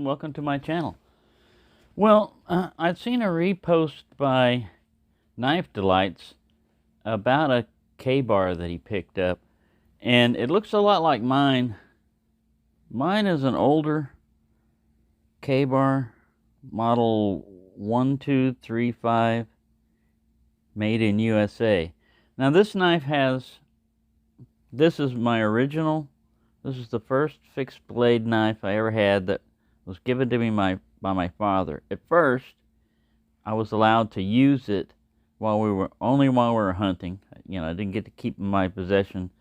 welcome to my channel. Well, I'd seen a repost by Knife Delights about a Kabar that he picked up, and it looks a lot like mine. Mine is an older Kabar, model 1235, made in USA. Now this knife this is my original. This is the first fixed blade knife I ever had that was given to me by my father. At first, I was allowed to use it only while we were hunting. You know, I didn't get to keep it in my possession.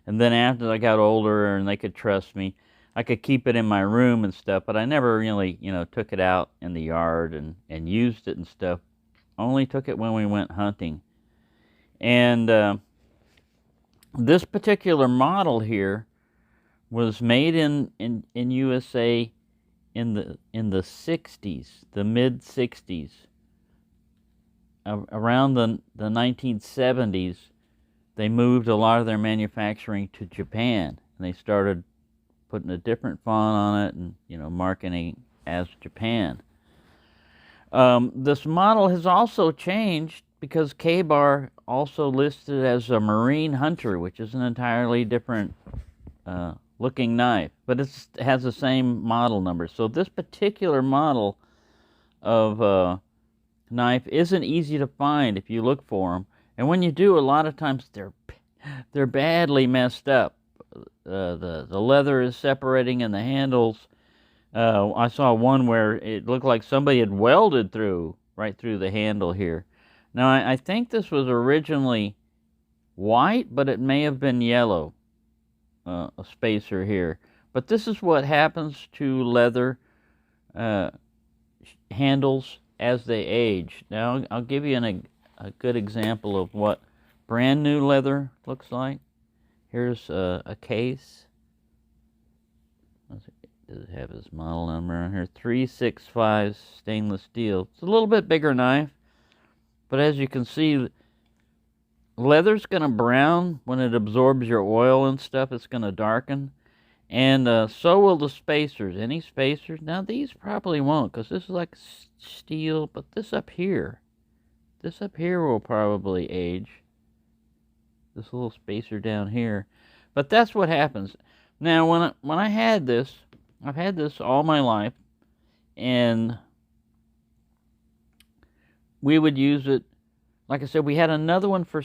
And then after I got older and they could trust me, I could keep it in my room and stuff, but I never really, took it out in the yard and used it and stuff. Only took it when we went hunting. And this particular model here was made in USA in the 60s, the mid 60s. Around the 1970s, they moved a lot of their manufacturing to Japan, and they started putting a different font on it and marketing as Japan. This model has also changed because Kabar also listed as a marine hunter, which is an entirely different looking knife, but it has the same model number. So this particular model of knife isn't easy to find if you look for them, and when you do, a lot of times they're badly messed up. The leather is separating in the handles. I saw one where it looked like somebody had welded right through the handle here. Now I think this was originally white, but it may have been yellow. A spacer here, but this is what happens to leather handles as they age. Now I'll give you a good example of what brand new leather looks like. Here's a case. Does it have his model number on here? 365 stainless steel. It's a little bit bigger knife, but as you can see, leather's going to brown when it absorbs your oil and stuff. It's going to darken, and so will the spacers. Any spacers? Now these probably won't, because this is like steel, but this up here will probably age. This little spacer down here, but that's what happens. Now when I had this, I've had this all my life, and we would use it. Like I said, we had another one for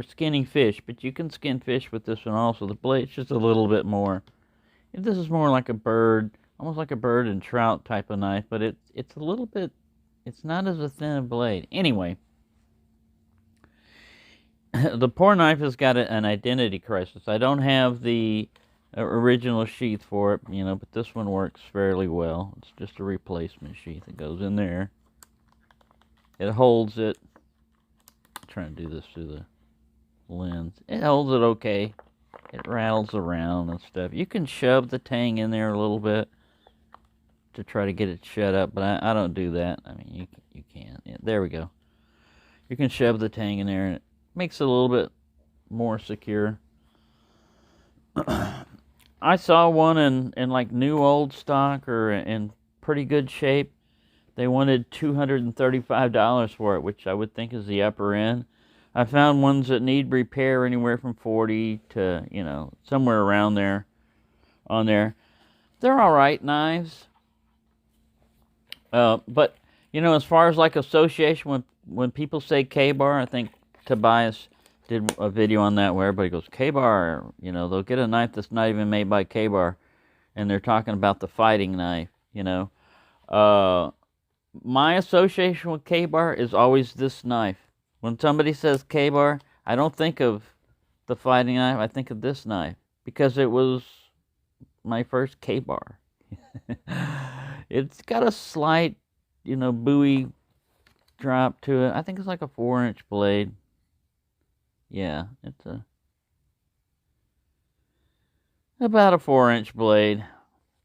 skinning fish, but you can skin fish with this one also. The blade's just a little bit more. This is more like a bird, almost like a bird and trout type of knife, but it's a little bit, it's not as a thin a blade. Anyway, the poor knife has got an identity crisis. I don't have the original sheath for it, but this one works fairly well. It's just a replacement sheath that goes in there. It holds it. I'm trying to do this through the lens. It holds it okay. It rattles around and stuff. You can shove the tang in there a little bit to try to get it shut up, but I don't do that. I mean, you can. Yeah, there we go. You can shove the tang in there, and it makes it a little bit more secure. I saw one in like new old stock or in pretty good shape. They wanted $235 for it, which I would think is the upper end. I found ones that need repair anywhere from $40 to, somewhere around there on there. They're all right knives. But, as far as like association, when people say Kabar, I think Tobias did a video on that where everybody goes, Kabar, they'll get a knife that's not even made by Kabar, and they're talking about the fighting knife, My association with Kabar is always this knife. When somebody says Kabar, I don't think of the fighting knife, I think of this knife, because it was my first Kabar. It's got a slight, buoy drop to it. I think it's like a 4-inch blade. Yeah, it's about a 4-inch blade.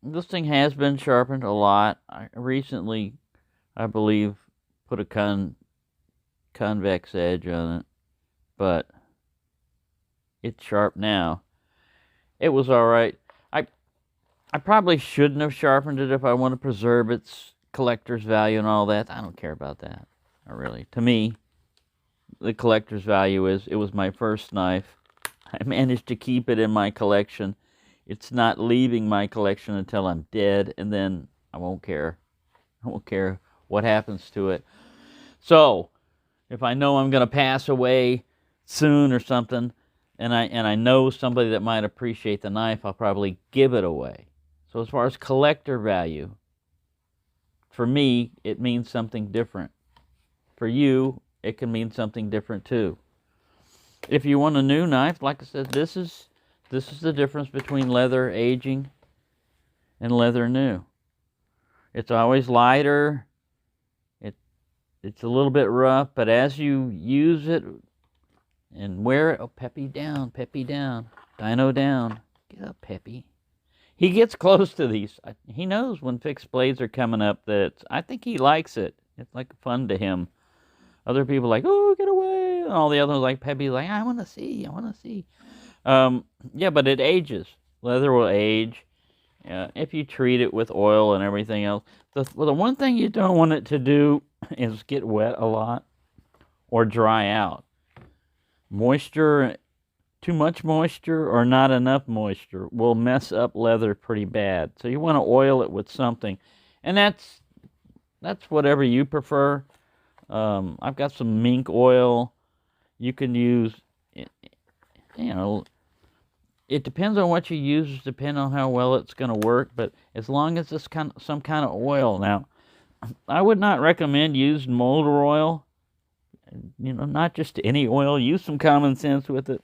This thing has been sharpened a lot. I recently, I believe, put a convex edge on it, but it's sharp now. It was all right. I probably shouldn't have sharpened it if I want to preserve its collector's value and all that. I don't care about that. Not really. To me, the collector's value is it was my first knife. I managed to keep it in my collection. It's not leaving my collection until I'm dead, and then I won't care. I won't care what happens to it. So, if I know I'm going to pass away soon or something, and I know somebody that might appreciate the knife, I'll probably give it away. So as far as collector value, for me, it means something different. For you, it can mean something different too. If you want a new knife, like I said, this is the difference between leather aging and leather new. It's always lighter. It's a little bit rough, but as you use it and wear it, oh, Peppy down, Dino down. Get up, Peppy. He gets close to these. He knows when fixed blades are coming up that I think he likes it. It's like fun to him. Other people are like, oh, get away. And all the others like, Peppy's like, I want to see. Yeah, but it ages. Leather will age if you treat it with oil and everything else. The one thing you don't want it to do is get wet a lot or dry out. Moisture, too much moisture or not enough moisture will mess up leather pretty bad. So you want to oil it with something. And that's whatever you prefer. I've got some mink oil. You can use, it depends on what you use, depending on how well it's going to work. But as long as it's some kind of oil. Now, I would not recommend using motor oil. Not just any oil. Use some common sense with it.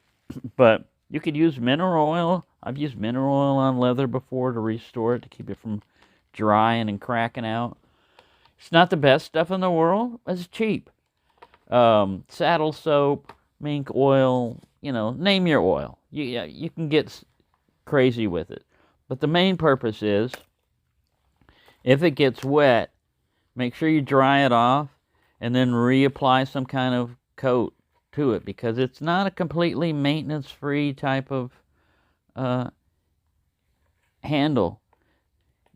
But you could use mineral oil. I've used mineral oil on leather before to restore it, to keep it from drying and cracking out. It's not the best stuff in the world. It's cheap. Saddle soap, mink oil, name your oil. You can get crazy with it. But the main purpose is, if it gets wet, make sure you dry it off and then reapply some kind of coat to it, because it's not a completely maintenance-free type of handle.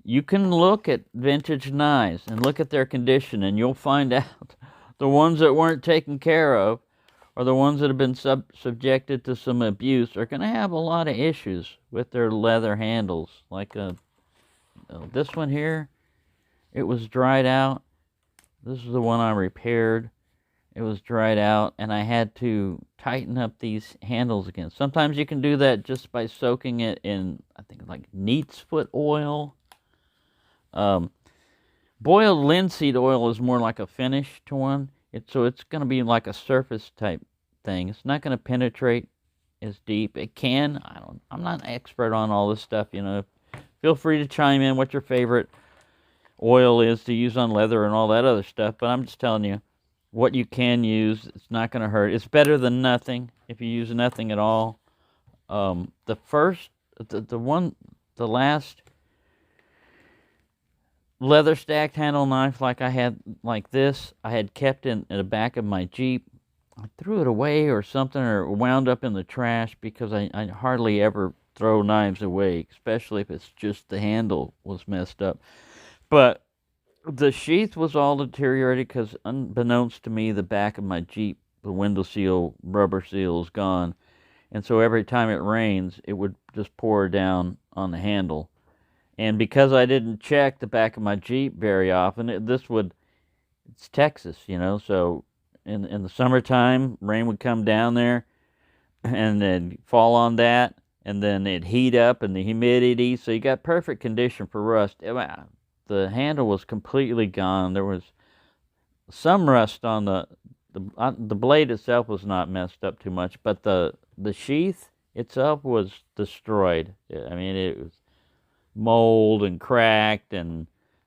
You can look at vintage knives and look at their condition, and you'll find out the ones that weren't taken care of, or the ones that have been subjected to some abuse, are going to have a lot of issues with their leather handles. Like this one here, it was dried out. This is the one I repaired. It was dried out, and I had to tighten up these handles again. Sometimes you can do that just by soaking it in, I think, like neat's foot oil. Boiled linseed oil is more like a finish to one. So it's going to be like a surface type thing. It's not going to penetrate as deep. It can. I'm not an expert on all this stuff. Feel free to chime in what your favorite oil is to use on leather and all that other stuff. But I'm just telling you what you can use. It's not going to hurt. It's better than nothing if you use nothing at all. The last leather stacked handle knife like I had, like this, I had kept in the back of my Jeep. I threw it away or something, or wound up in the trash, because I hardly ever throw knives away, especially if it's just the handle was messed up. But the sheath was all deteriorated because, unbeknownst to me, the back of my Jeep, the window seal, rubber seal is gone. And so every time it rains, it would just pour down on the handle. And because I didn't check the back of my Jeep very often, it's Texas, so in the summertime, rain would come down there and then fall on that, and then it'd heat up and the humidity, so you got perfect condition for rust. The handle was completely gone. There was some rust on the blade itself was not messed up too much, but the sheath itself was destroyed. I mean, it was mold and cracked and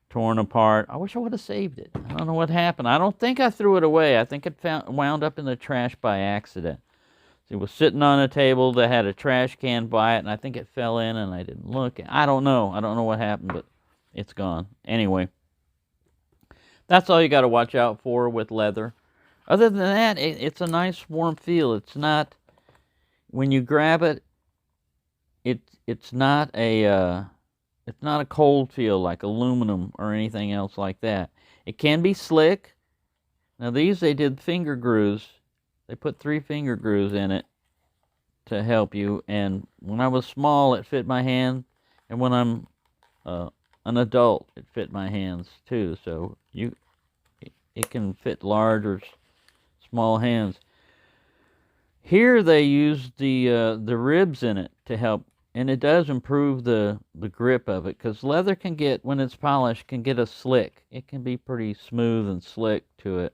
torn apart. I wish I would have saved it. I don't know what happened. I don't think I threw it away. I think it wound up in the trash by accident. So it was sitting on a table that had a trash can by it, and I think it fell in, and I didn't look. I don't know. I don't know what happened, but it's gone. Anyway, that's all you got to watch out for with leather. Other than that, it's a nice warm feel. It's not, when you grab it, it's not a It's not a cold feel like aluminum or anything else like that. It can be slick. Now these, they did finger grooves. They put 3 finger grooves in it to help you. And when I was small, it fit my hand. And when I'm an adult, it fit my hands too. So it can fit large or small hands. Here they use the ribs in it to help, and it does improve the grip of it, because leather can get, when it's polished, can get a slick. It can be pretty smooth and slick to it.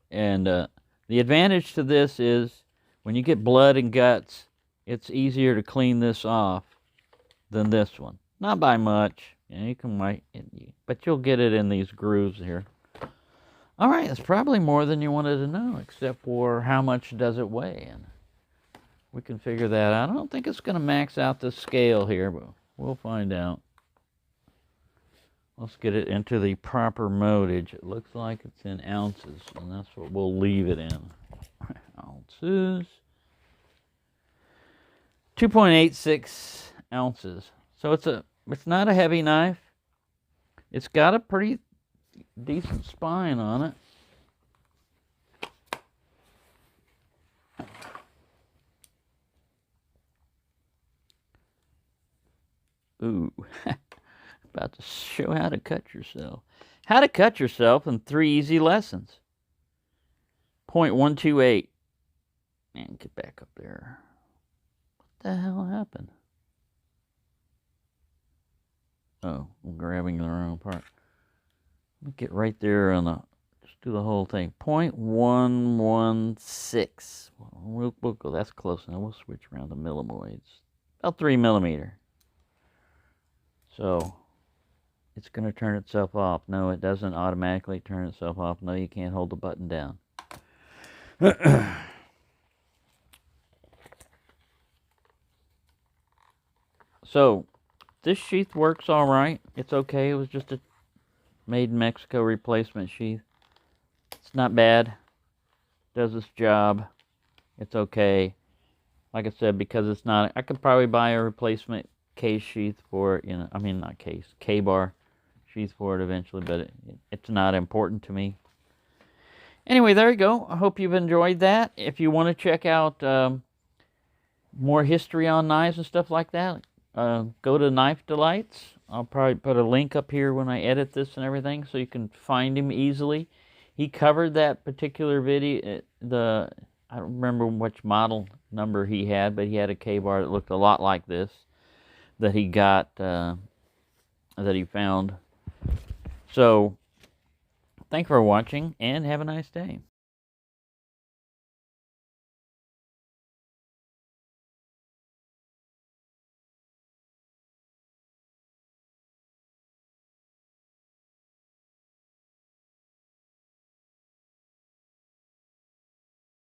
And the advantage to this is when you get blood and guts, it's easier to clean this off than this one. Not by much. You can wait, but you'll get it in these grooves here. All right, that's probably more than you wanted to know, except for how much does it weigh, and we can figure that out. I don't think it's going to max out the scale here, but we'll find out. Let's get it into the proper modage. It looks like it's in ounces, and that's what we'll leave it in. Ounces. 2.86 ounces. So it's not a heavy knife. It's got a pretty decent spine on it. Ooh, about to show how to cut yourself. How to cut yourself in 3 easy lessons. 0.128. Man, get back up there. What the hell happened? Oh, I'm grabbing the wrong part. Let me get right there on the, just do the whole thing. 0.116. We'll go, that's close enough. We'll switch around to millimoids. About 3 millimeter. So, it's going to turn itself off. No, it doesn't automatically turn itself off. No, you can't hold the button down. So, this sheath works all right. It's okay. It was just a made in Mexico replacement sheath. It's not bad. Does its job. It's okay. Like I said, because it's not, I could probably buy a replacement case sheath for it, I mean, not case, Kabar sheath for it eventually, but it's not important to me. Anyway, there you go. I hope you've enjoyed that. If you want to check out more history on knives and stuff like that, go to Knife Delights. I'll probably put a link up here when I edit this and everything, so you can find him easily. He covered that particular video, I don't remember which model number he had, but he had a K-bar that looked a lot like this, that he got, that he found. So, thanks for watching, and have a nice day.